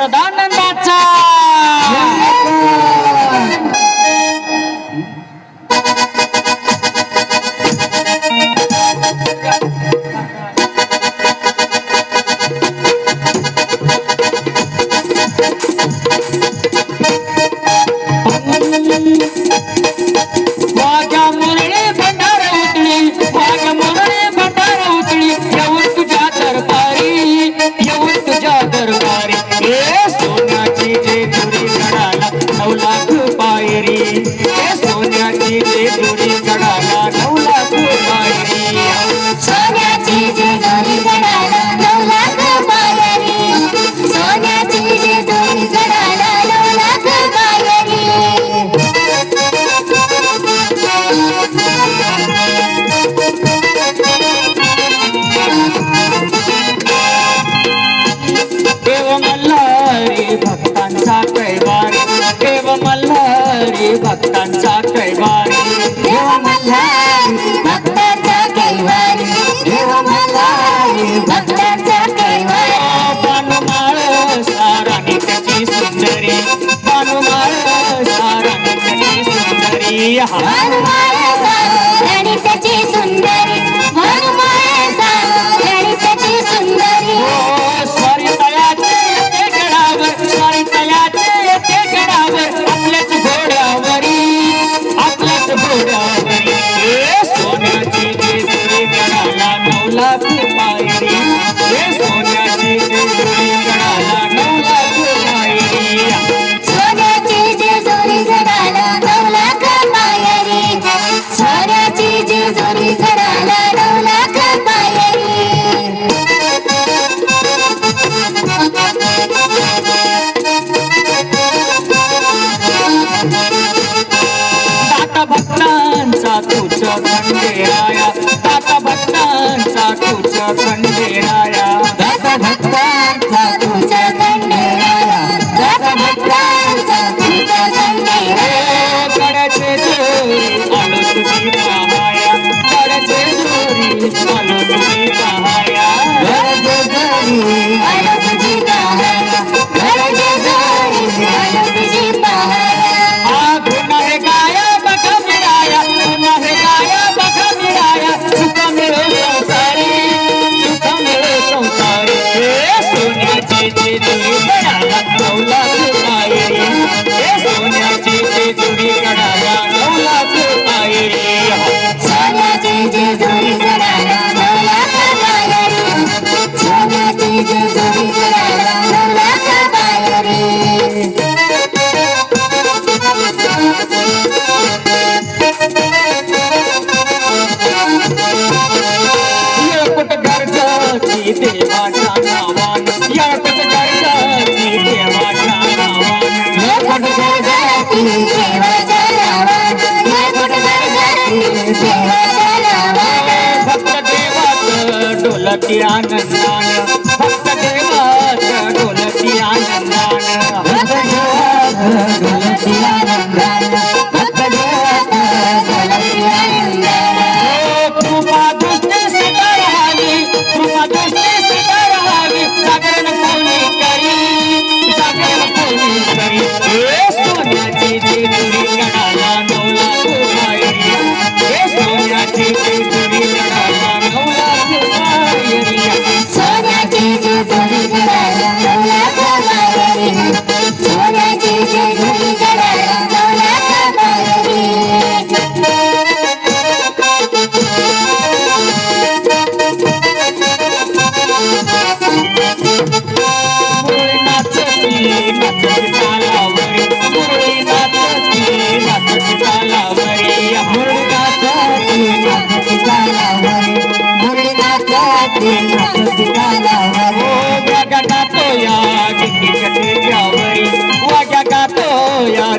सदानंदाचा भक्तांचा कैवारी देव मल्हारी भक्तांचा कैवारी देव मल्हारी भक्तांचा कैवारी बानुमाळ साराणी त्याची सुंदरी बानुमाळ साराणी त्याची सुंदरी हनुमान साराणी त्याची सुंदरी हनुमान साराणी त्याची सुंदरी स्वारी तयाचे ते गडावर स्वारी तयाचे ते गडावर आपल्याच घोड्यावरी सोन्याची जेजुरी गडाला 9 लाख पायरी सोन्याची जेजुरी गडाला 9 लाख पायरी सोन्याची जेजुरी गडाला 9 लाख पायरी सोन्याची जेजुरी गडाला 9 लाख पायरी भक्तांचा तुझ खंडेराया दाता भक्तांचा तुझ खंडेराया दाता भक्तांचा तुझ खंडेराया दाता भक्तांचा तुझ खंडेराया गडाचे जोरी आलो तुझी पहाया गडाचे जोरी आलो तुझी पहाया गडाचे जोरी आलो तुझी पहाया गडाचे जोरी आलो तुझी पहाया सुख मिळो संसारी सोन्याची जेजुरी गडाला 9 लाख पायरी सोन्याची जेजुरी गडाला 9 लाख पायरी सोन्याची जेजुरी गडाला 9 लाख पायरी सोन्याची जेजुरी गडाला 9 लाख पायरी देवाच्या नावान याकट गरजाची देवाच्या नावान याकट गरजाची देवाच्या नावान याकट गरजाची देवाच्या नावान भक्त देवात डोलती आनंदान भक्त देवात डोलती आनंदान भक्त देवात डोलती आनंदान भक्त देवात डोलती आनंदान कृपा दृष्टी सदा राहावी कृपा दृष्टी सदा राहावी जागरण कोणी करी सोन्याची जेजुरी गडाला 9 लाख पायरी सोन्याची जेजुरी गडाला 9 लाख पायरी सोन्याची जेजुरी गडाला 9 लाख पायरी सोन्याची जेजुरी गडाला 9 लाख पायरी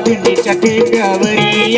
दिंडीच्या टेक्यावरी